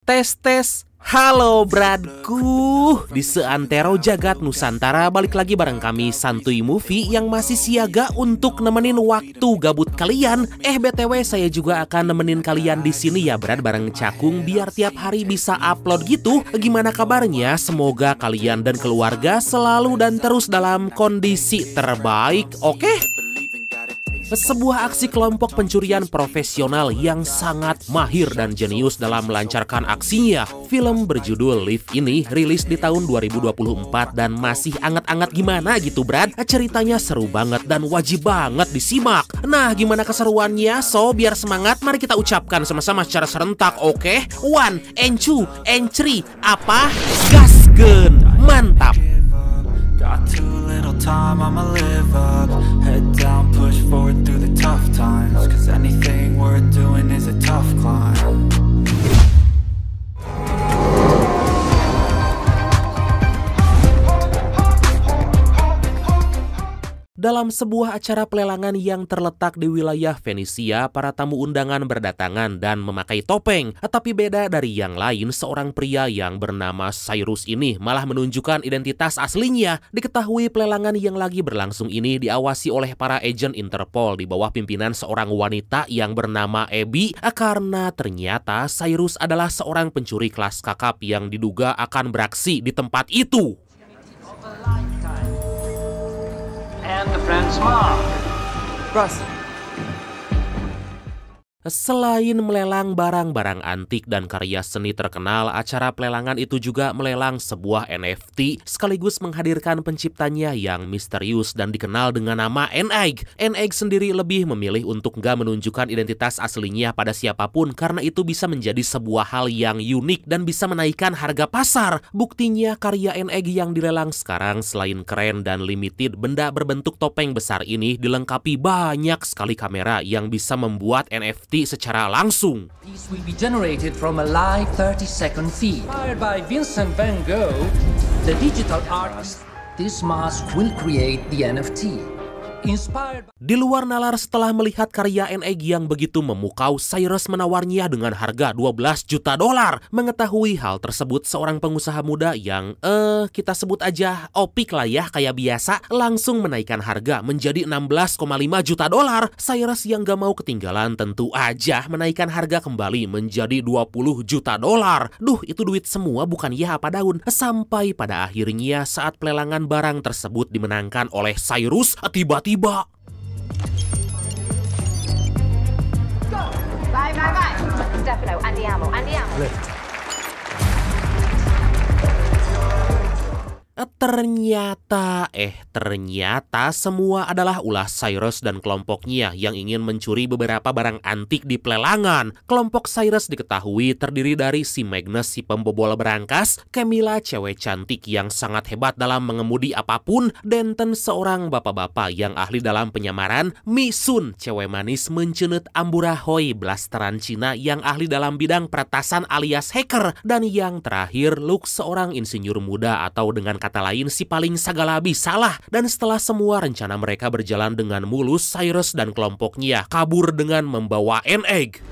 Tes. Halo bradku, di seantero jagat Nusantara balik lagi bareng kami Santuy Movie yang masih siaga untuk nemenin waktu gabut kalian. BTW saya juga akan nemenin kalian di sini ya Brad, bareng Cakung biar tiap hari bisa upload gitu. Gimana kabarnya? Semoga kalian dan keluarga selalu dan terus dalam kondisi terbaik, oke? Sebuah aksi kelompok pencurian profesional yang sangat mahir dan jenius dalam melancarkan aksinya. Film berjudul Live ini rilis di tahun 2024 dan masih anget-anget gimana gitu Brad. Ceritanya seru banget dan wajib banget disimak. Nah, gimana keseruannya? So, biar semangat, mari kita ucapkan sama-sama secara serentak, oke? 1, and 2, and 3, apa? Gaskeun, mantap! Got too little time, I'ma live up. Head down, push forward through the tough times. Cause anything worth doing is a tough climb. Dalam sebuah acara pelelangan yang terletak di wilayah Venesia, para tamu undangan berdatangan dan memakai topeng. Tapi beda dari yang lain, seorang pria yang bernama Cyrus ini malah menunjukkan identitas aslinya. Diketahui pelelangan yang lagi berlangsung ini diawasi oleh para agen Interpol di bawah pimpinan seorang wanita yang bernama Abby, karena ternyata Cyrus adalah seorang pencuri kelas kakap yang diduga akan beraksi di tempat itu. And the friend's mom. Russ. Selain melelang barang-barang antik dan karya seni terkenal, acara pelelangan itu juga melelang sebuah NFT sekaligus menghadirkan penciptanya yang misterius dan dikenal dengan nama N-Egg. N-Egg sendiri lebih memilih untuk nggak menunjukkan identitas aslinya pada siapapun karena itu bisa menjadi sebuah hal yang unik dan bisa menaikkan harga pasar. Buktinya karya N-Egg yang dilelang sekarang selain keren dan limited, benda berbentuk topeng besar ini dilengkapi banyak sekali kamera yang bisa membuat NFT secara langsung. These will be generated from a live 30-second feed. Inspired by Vincent van Gogh, the digital artist, this mask will create the NFT. Inspired by... Di luar nalar setelah melihat karya N-Egg yang begitu memukau, Cyrus menawarnya dengan harga $12 juta. Mengetahui hal tersebut, seorang pengusaha muda yang kita sebut aja Opik lah ya kayak biasa, langsung menaikkan harga menjadi $16,5 juta. Cyrus yang gak mau ketinggalan tentu aja menaikkan harga kembali menjadi $20 juta. Duh, itu duit semua bukan ya apa daun. Sampai pada akhirnya saat pelelangan barang tersebut dimenangkan oleh Cyrus, tiba-tiba Bye. Stefano, andiamo. Ternyata semua adalah ulah Cyrus dan kelompoknya yang ingin mencuri beberapa barang antik di pelelangan. Kelompok Cyrus diketahui terdiri dari si Magnus, si pembobol berangkas, Camilla, cewek cantik yang sangat hebat dalam mengemudi apapun, Denton, seorang bapak-bapak yang ahli dalam penyamaran, Misun, cewek manis mencenet amburahoy, blasteran Cina yang ahli dalam bidang peretasan alias hacker, dan yang terakhir Luke, seorang insinyur muda atau dengan kata lain si paling sagala bisalah. Dan setelah semua rencana mereka berjalan dengan mulus, Cyrus dan kelompoknya kabur dengan membawa N-Egg.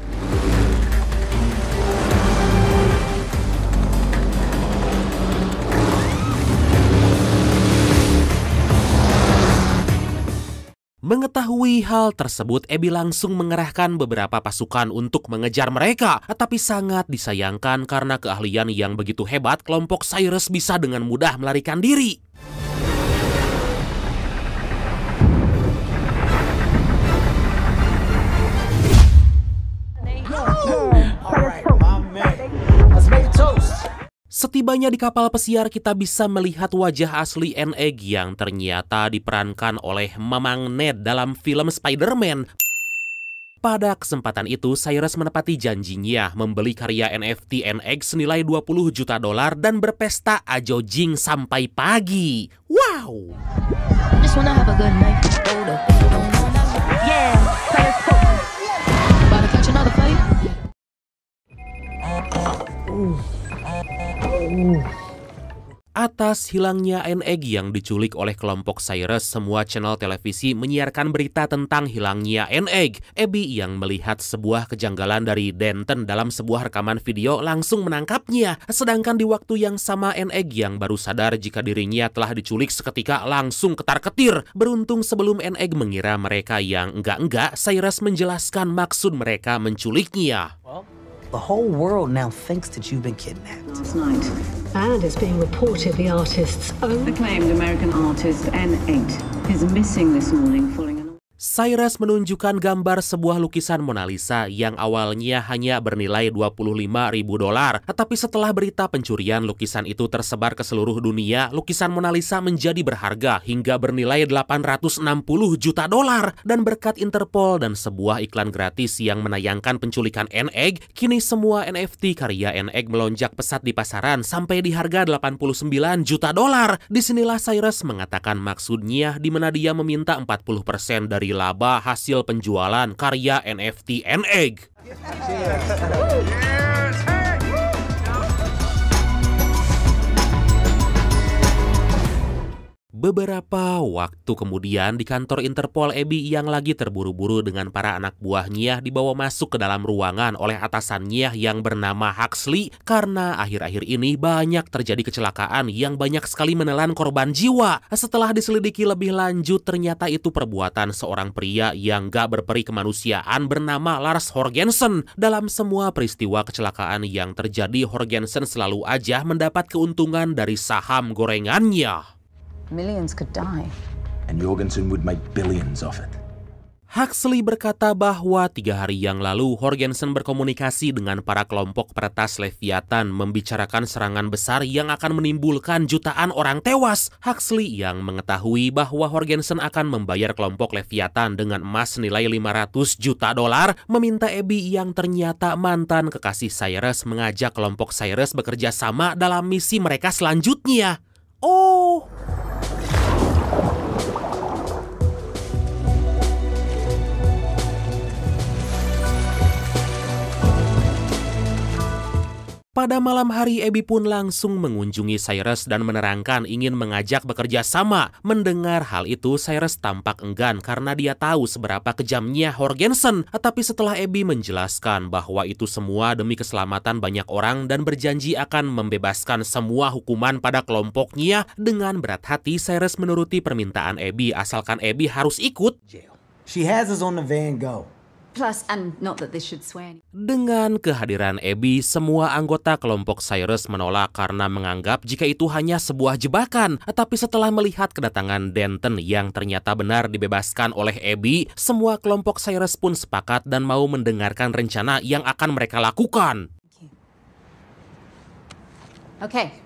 Mengetahui hal tersebut, Abby langsung mengerahkan beberapa pasukan untuk mengejar mereka. Tapi sangat disayangkan karena keahlian yang begitu hebat, kelompok Cyrus bisa dengan mudah melarikan diri. Setibanya di kapal pesiar, kita bisa melihat wajah asli N-Egg yang ternyata diperankan oleh Mamang Ned dalam film Spider-Man. Pada kesempatan itu, Cyrus menepati janjinya membeli karya NFT N-Egg senilai $20 juta dan berpesta ajojing sampai pagi. Wow! Just wanna have a good night. Yeah, about to catch another fight. Atas hilangnya NX yang diculik oleh kelompok Cyrus, semua channel televisi menyiarkan berita tentang hilangnya NX. Abby yang melihat sebuah kejanggalan dari Denton dalam sebuah rekaman video langsung menangkapnya. Sedangkan di waktu yang sama NX yang baru sadar jika dirinya telah diculik seketika langsung ketar-ketir. Beruntung sebelum NX mengira mereka yang enggak-enggak, Cyrus menjelaskan maksud mereka menculiknya. The whole world now thinks that you've been kidnapped. Last night. And it's being reported the artist's own acclaimed American artist N8 is missing this morning following an... Cyrus menunjukkan gambar sebuah lukisan Mona Lisa yang awalnya hanya bernilai $25.000. Tetapi setelah berita pencurian lukisan itu tersebar ke seluruh dunia, lukisan Mona Lisa menjadi berharga hingga bernilai $860 juta. Dan berkat Interpol dan sebuah iklan gratis yang menayangkan penculikan NX, kini semua NFT karya NX melonjak pesat di pasaran sampai di harga $89 juta. Disinilah Cyrus mengatakan maksudnya, di mana dia meminta 40% dari laba hasil penjualan karya NFT NX. Beberapa waktu kemudian di kantor Interpol, Abby yang lagi terburu-buru dengan para anak buahnya dibawa masuk ke dalam ruangan oleh atasannya yang bernama Huxley karena akhir-akhir ini banyak terjadi kecelakaan yang banyak sekali menelan korban jiwa. Setelah diselidiki lebih lanjut, ternyata itu perbuatan seorang pria yang gak berperi kemanusiaan bernama Lars Horgensen. Dalam semua peristiwa kecelakaan yang terjadi, Horgensen selalu aja mendapat keuntungan dari saham gorengannya. Millions could die. And Jorgensen would make billions of it. Huxley berkata bahwa 3 hari yang lalu Horgensen berkomunikasi dengan para kelompok peretas Leviathan membicarakan serangan besar yang akan menimbulkan jutaan orang tewas. Huxley yang mengetahui bahwa Horgensen akan membayar kelompok Leviathan dengan emas nilai $500 juta, meminta Abby yang ternyata mantan kekasih Cyrus mengajak kelompok Cyrus bekerja sama dalam misi mereka selanjutnya. Oh, pada malam hari, Abby pun langsung mengunjungi Cyrus dan menerangkan ingin mengajak bekerja sama. Mendengar hal itu, Cyrus tampak enggan karena dia tahu seberapa kejamnya Horgensen. Tapi setelah Abby menjelaskan bahwa itu semua demi keselamatan banyak orang dan berjanji akan membebaskan semua hukuman pada kelompoknya, dengan berat hati Cyrus menuruti permintaan Abby asalkan Abby harus ikut. She has us on the Van Gogh. Plus, and not that this should sway. Dengan kehadiran Abby, semua anggota kelompok Cyrus menolak karena menganggap jika itu hanya sebuah jebakan. Tapi setelah melihat kedatangan Denton yang ternyata benar dibebaskan oleh Abby, semua kelompok Cyrus pun sepakat dan mau mendengarkan rencana yang akan mereka lakukan. Okay.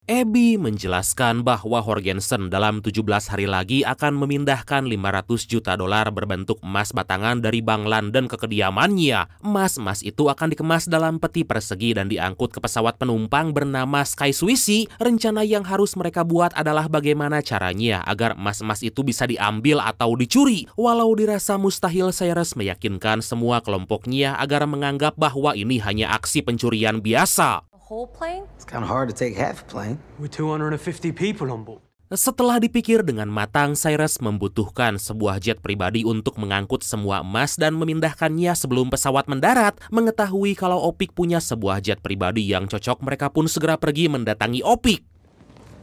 Abby menjelaskan bahwa Horgensen dalam 17 hari lagi akan memindahkan $500 juta berbentuk emas batangan dari Bank London ke kediamannya. Emas-emas itu akan dikemas dalam peti persegi dan diangkut ke pesawat penumpang bernama Sky Swiss. Rencana yang harus mereka buat adalah bagaimana caranya agar emas-emas itu bisa diambil atau dicuri. Walau dirasa mustahil, Cyrus meyakinkan semua kelompoknya agar menganggap bahwa ini hanya aksi pencurian biasa. Whole plane? It's kind of hard to take half a plane. With 250 people on board. Setelah dipikir dengan matang, Cyrus membutuhkan sebuah jet pribadi untuk mengangkut semua emas dan memindahkannya sebelum pesawat mendarat. Mengetahui kalau Opik punya sebuah jet pribadi yang cocok, mereka pun segera pergi mendatangi Opik.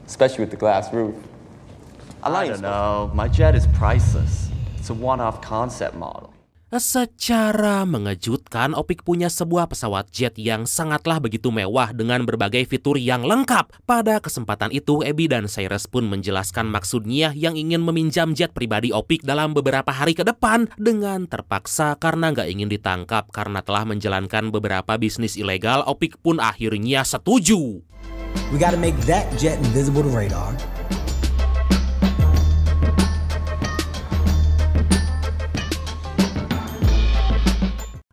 Especially with the glass roof. I don't know, my jet is priceless. It's a one-off concept model. Secara mengejutkan, Opik punya sebuah pesawat jet yang sangatlah begitu mewah dengan berbagai fitur yang lengkap. Pada kesempatan itu, Abby dan Cyrus pun menjelaskan maksudnya yang ingin meminjam jet pribadi Opik dalam beberapa hari ke depan dengan terpaksa karena nggak ingin ditangkap karena telah menjalankan beberapa bisnis ilegal. Opik pun akhirnya setuju. We gotta make that jet invisible to radar.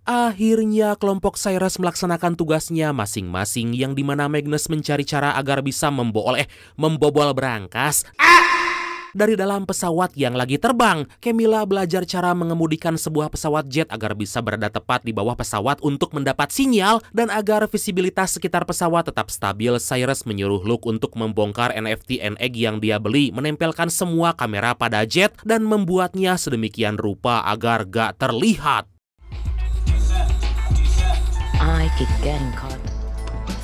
Akhirnya kelompok Cyrus melaksanakan tugasnya masing-masing, yang dimana Magnus mencari cara agar bisa membobol berangkas. Dari dalam pesawat yang lagi terbang, Camilla belajar cara mengemudikan sebuah pesawat jet agar bisa berada tepat di bawah pesawat untuk mendapat sinyal, dan agar visibilitas sekitar pesawat tetap stabil, Cyrus menyuruh Luke untuk membongkar NFT egg yang dia beli, menempelkan semua kamera pada jet, dan membuatnya sedemikian rupa agar gak terlihat. I keep getting caught.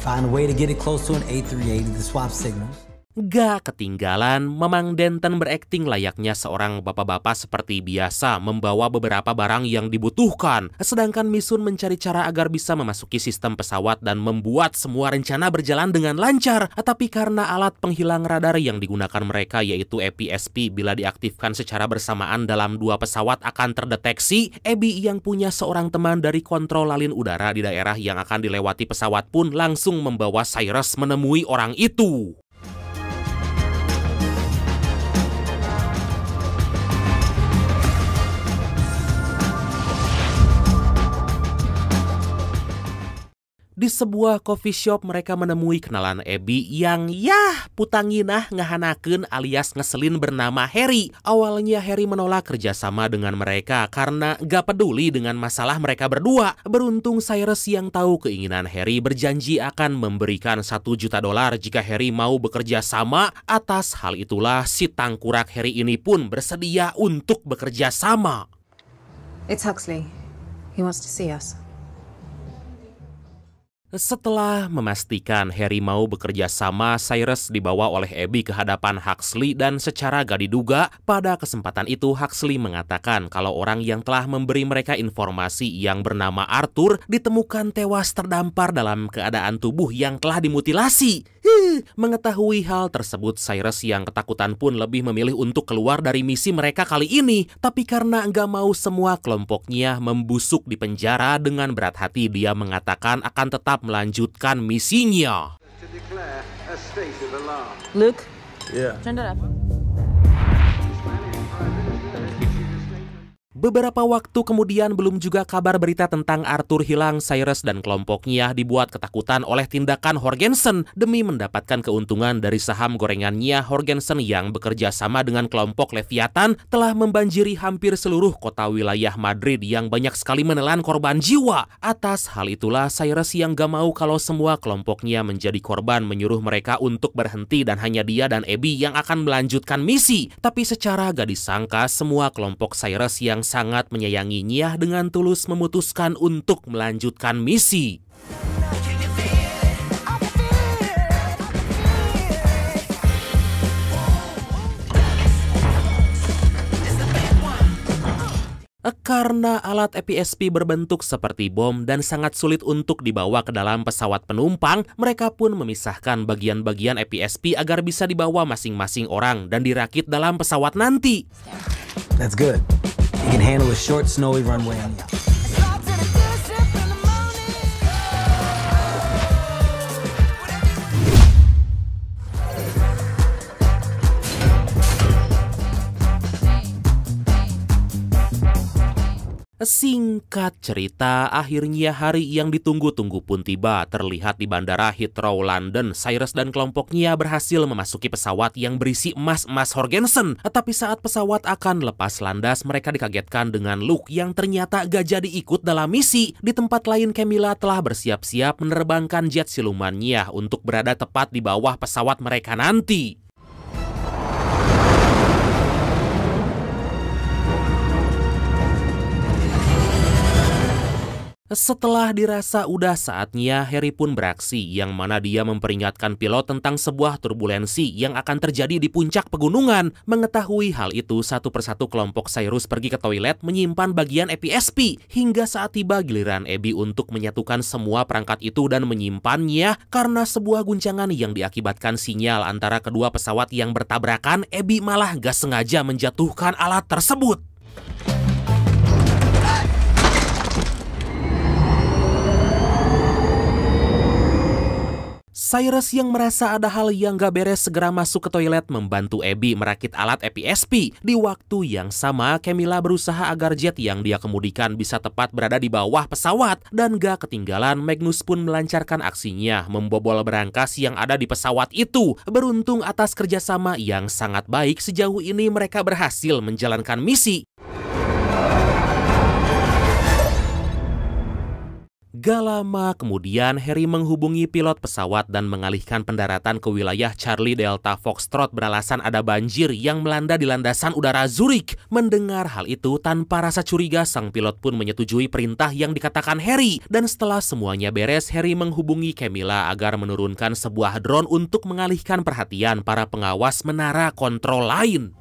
Find a way to get it close to an A380 to swap signals. Gak ketinggalan, Mamang Denton berakting layaknya seorang bapak-bapak seperti biasa, membawa beberapa barang yang dibutuhkan. Sedangkan Misun mencari cara agar bisa memasuki sistem pesawat dan membuat semua rencana berjalan dengan lancar. Tapi karena alat penghilang radar yang digunakan mereka, yaitu APSP, bila diaktifkan secara bersamaan dalam dua pesawat akan terdeteksi, Abby yang punya seorang teman dari kontrol lalin udara di daerah yang akan dilewati pesawat pun langsung membawa Cyrus menemui orang itu. Di sebuah coffee shop mereka menemui kenalan Abby yang putanginah ngahanakeun alias ngeselin bernama Harry. Awalnya Harry menolak kerjasama dengan mereka karena gak peduli dengan masalah mereka berdua. Beruntung Cyrus yang tahu keinginan Harry berjanji akan memberikan $1 juta jika Harry mau bekerja sama. Atas hal itulah si tangkurak Harry ini pun bersedia untuk bekerja sama. It's Huxley. He wants to see us. Setelah memastikan Harry mau bekerja sama, Cyrus dibawa oleh Abby ke hadapan Huxley dan secara gak diduga, pada kesempatan itu Huxley mengatakan kalau orang yang telah memberi mereka informasi yang bernama Arthur ditemukan tewas terdampar dalam keadaan tubuh yang telah dimutilasi. Mengetahui hal tersebut, Cyrus yang ketakutan pun lebih memilih untuk keluar dari misi mereka kali ini. Tapi karena nggak mau semua kelompoknya membusuk di penjara, dengan berat hati dia mengatakan akan tetap melanjutkan misinya. Luke? Yeah. Turn it up. Beberapa waktu kemudian, belum juga kabar berita tentang Arthur hilang, Cyrus dan kelompoknya dibuat ketakutan oleh tindakan Jorgensen. Demi mendapatkan keuntungan dari saham gorengannya, Jorgensen yang bekerja sama dengan kelompok Leviathan telah membanjiri hampir seluruh kota wilayah Madrid yang banyak sekali menelan korban jiwa. Atas hal itulah Cyrus yang gak mau kalau semua kelompoknya menjadi korban menyuruh mereka untuk berhenti dan hanya dia dan Abby yang akan melanjutkan misi. Tapi secara gak disangka, semua kelompok Cyrus yang sangat menyayanginya dengan tulus memutuskan untuk melanjutkan misi. Karena alat APSP berbentuk seperti bom dan sangat sulit untuk dibawa ke dalam pesawat penumpang, mereka pun memisahkan bagian-bagian APSP agar bisa dibawa masing-masing orang dan dirakit dalam pesawat nanti. That's good. You can handle a short, snowy runway on the outside. Singkat cerita, akhirnya hari yang ditunggu-tunggu pun tiba. Terlihat di Bandara Heathrow, London, Cyrus dan kelompoknya berhasil memasuki pesawat yang berisi emas-emas Jorgensen. Tapi saat pesawat akan lepas landas, mereka dikagetkan dengan Luke yang ternyata gak jadi ikut dalam misi. Di tempat lain, Camilla telah bersiap-siap menerbangkan jet silumannya untuk berada tepat di bawah pesawat mereka nanti. Setelah dirasa udah saatnya, Harry pun beraksi, yang mana dia memperingatkan pilot tentang sebuah turbulensi yang akan terjadi di puncak pegunungan. Mengetahui hal itu, satu persatu kelompok Cyrus pergi ke toilet menyimpan bagian APSP, hingga saat tiba giliran Abby untuk menyatukan semua perangkat itu dan menyimpannya. Karena sebuah guncangan yang diakibatkan sinyal antara kedua pesawat yang bertabrakan, Abby malah gak sengaja menjatuhkan alat tersebut. Cyrus yang merasa ada hal yang gak beres segera masuk ke toilet membantu Abby merakit alat EPSP. Di waktu yang sama, Camilla berusaha agar jet yang dia kemudikan bisa tepat berada di bawah pesawat. Dan gak ketinggalan, Magnus pun melancarkan aksinya, membobol berangkas yang ada di pesawat itu. Beruntung atas kerjasama yang sangat baik, sejauh ini mereka berhasil menjalankan misi. Gak lama kemudian, Harry menghubungi pilot pesawat dan mengalihkan pendaratan ke wilayah Charlie Delta Foxtrot beralasan ada banjir yang melanda di landasan udara Zurich. Mendengar hal itu, tanpa rasa curiga, sang pilot pun menyetujui perintah yang dikatakan Harry. Dan setelah semuanya beres, Harry menghubungi Camilla agar menurunkan sebuah drone untuk mengalihkan perhatian para pengawas menara kontrol lain.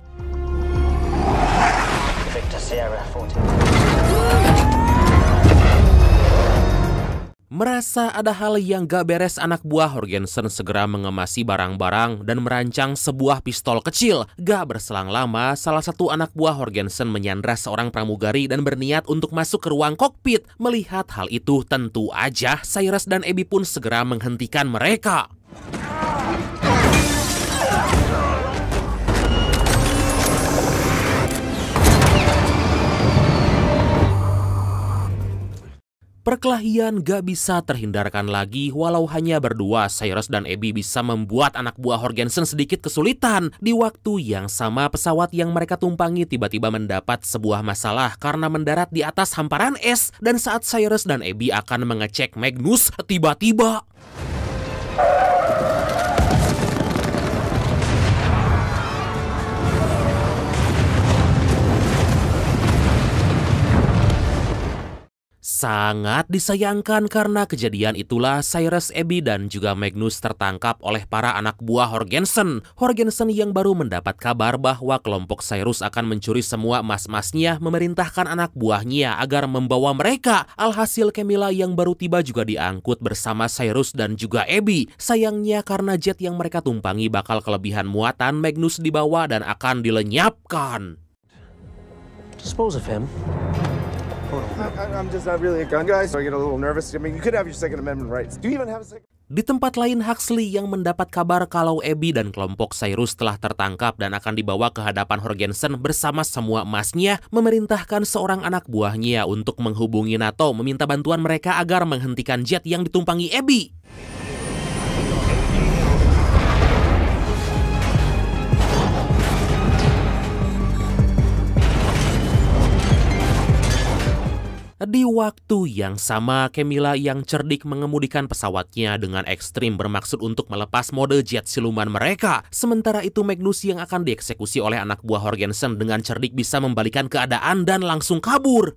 Merasa ada hal yang gak beres, anak buah Horgensen segera mengemasi barang-barang dan merancang sebuah pistol kecil. Gak berselang lama, salah satu anak buah Horgensen menyandra seorang pramugari dan berniat untuk masuk ke ruang kokpit. Melihat hal itu, tentu aja Cyrus dan Abby pun segera menghentikan mereka. Perkelahian gak bisa terhindarkan lagi. Walau hanya berdua, Cyrus dan Abby bisa membuat anak buah Horgensen sedikit kesulitan. Di waktu yang sama, pesawat yang mereka tumpangi tiba-tiba mendapat sebuah masalah karena mendarat di atas hamparan es. Dan saat Cyrus dan Abby akan mengecek Magnus, tiba-tiba sangat disayangkan. Karena kejadian itulah Cyrus, Abby, dan juga Magnus tertangkap oleh para anak buah Horgensen. Horgensen yang baru mendapat kabar bahwa kelompok Cyrus akan mencuri semua emas-emasnya memerintahkan anak buahnya agar membawa mereka. Alhasil Camilla yang baru tiba juga diangkut bersama Cyrus dan juga Abby. Sayangnya karena jet yang mereka tumpangi bakal kelebihan muatan, Magnus dibawa dan akan dilenyapkan. Dispose of him. I'm just not really a gun guy, so I get a little nervous. I mean, you could have your Second Amendment rights. Do you even have a second? Di tempat lain, Huxley yang mendapat kabar kalau Abby dan kelompok Cyrus telah tertangkap dan akan dibawa ke hadapan Horgensen bersama semua emasnya, memerintahkan seorang anak buahnya untuk menghubungi NATO meminta bantuan mereka agar menghentikan jet yang ditumpangi Abby. Di waktu yang sama, Camilla yang cerdik mengemudikan pesawatnya dengan ekstrim bermaksud untuk melepas mode jet siluman mereka. Sementara itu, Magnus yang akan dieksekusi oleh anak buah Horgensen dengan cerdik bisa membalikan keadaan dan langsung kabur.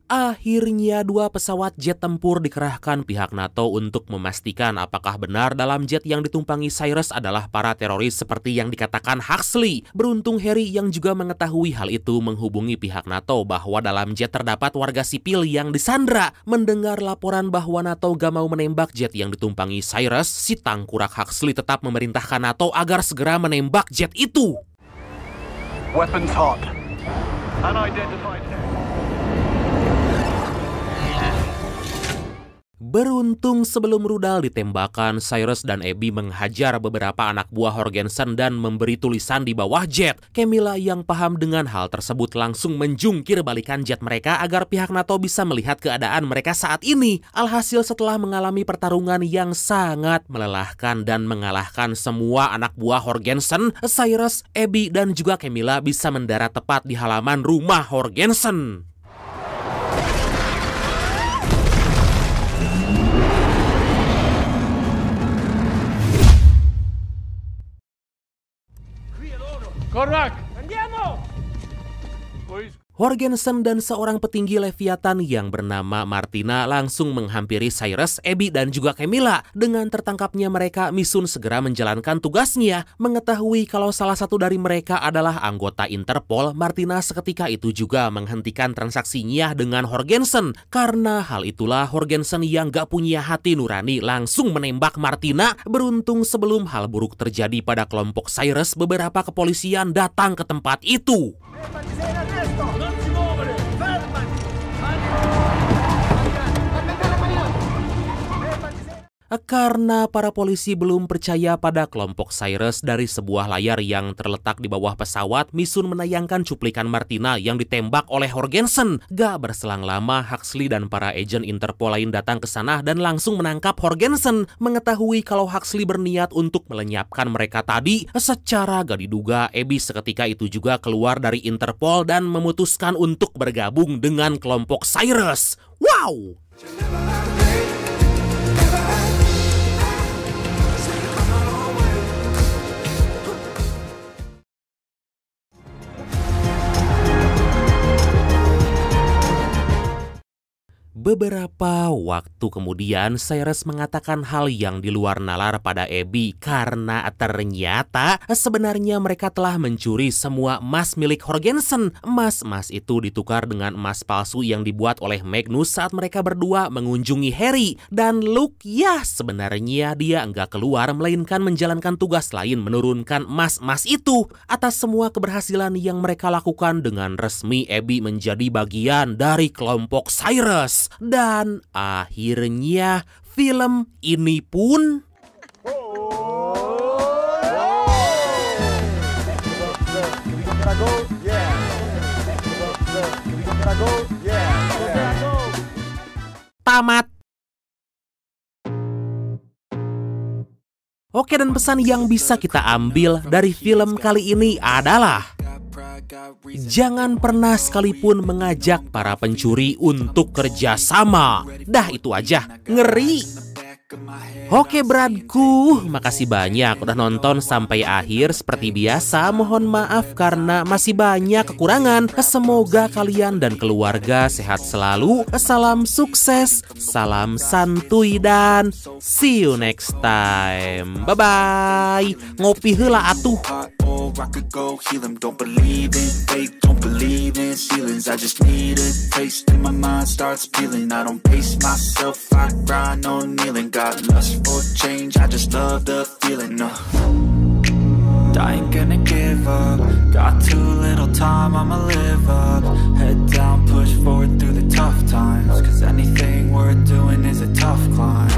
Akhirnya dua pesawat jet tempur dikerahkan pihak NATO untuk memastikan apakah benar dalam jet yang ditumpangi Cyrus adalah para teroris seperti yang dikatakan Huxley. Beruntung Harry yang juga mengetahui hal itu menghubungi pihak NATO bahwa dalam jet terdapat warga sipil yang disandra. Mendengar laporan bahwa NATO gak mau menembak jet yang ditumpangi Cyrus, si tangkurak Huxley tetap memerintahkan NATO agar segera menembak jet itu. Weapons hot. Unidentified. Beruntung sebelum rudal ditembakkan, Cyrus dan Abby menghajar beberapa anak buah Horgensen dan memberi tulisan di bawah jet. Camilla yang paham dengan hal tersebut langsung menjungkir balikan jet mereka agar pihak NATO bisa melihat keadaan mereka saat ini. Alhasil setelah mengalami pertarungan yang sangat melelahkan dan mengalahkan semua anak buah Horgensen, Cyrus, Abby, dan juga Camilla bisa mendarat tepat di halaman rumah Horgensen. Jorgensen dan seorang petinggi Leviathan yang bernama Martina langsung menghampiri Cyrus, Abby, dan juga Camilla. Dengan tertangkapnya mereka, Misun segera menjalankan tugasnya. Mengetahui kalau salah satu dari mereka adalah anggota Interpol, Martina seketika itu juga menghentikan transaksinya dengan Jorgensen. Karena hal itulah Jorgensen yang gak punya hati nurani langsung menembak Martina. Beruntung sebelum hal buruk terjadi pada kelompok Cyrus, beberapa kepolisian datang ke tempat itu. Karena para polisi belum percaya pada kelompok Cyrus, dari sebuah layar yang terletak di bawah pesawat, Misun menayangkan cuplikan Martina yang ditembak oleh Jorgensen. Gak berselang lama, Huxley dan para agen Interpol lain datang ke sana dan langsung menangkap Jorgensen. Mengetahui kalau Huxley berniat untuk melenyapkan mereka tadi, secara gak diduga, Abby seketika itu juga keluar dari Interpol dan memutuskan untuk bergabung dengan kelompok Cyrus. Wow! Beberapa waktu kemudian, Cyrus mengatakan hal yang di luar nalar pada Abby karena ternyata sebenarnya mereka telah mencuri semua emas milik Jorgensen. Emas-emas itu ditukar dengan emas palsu yang dibuat oleh Magnus saat mereka berdua mengunjungi Harry. Dan Luke, ya sebenarnya dia enggak keluar melainkan menjalankan tugas lain menurunkan emas-emas itu. Atas semua keberhasilan yang mereka lakukan, dengan resmi Abby menjadi bagian dari kelompok Cyrus. Dan akhirnya film ini pun tamat. Oke, dan pesan yang bisa kita ambil dari film kali ini adalah jangan pernah sekalipun mengajak para pencuri untuk kerjasama. Dah itu aja, ngeri. Oke bradku, makasih banyak udah nonton sampai akhir. Seperti biasa, mohon maaf karena masih banyak kekurangan. Semoga kalian dan keluarga sehat selalu. Salam sukses, salam santuy, dan see you next time. Bye-bye. Ngopi heula atuh. I could go heal them. Don't believe in fate, don't believe in ceilings. I just need a taste and my mind starts peeling. I don't pace myself, I grind on kneeling. Got lust for change, I just love the feeling. I ain't gonna give up. Got too little time, I'ma live up. Head down, push forward through the tough times. Cause anything worth doing is a tough climb.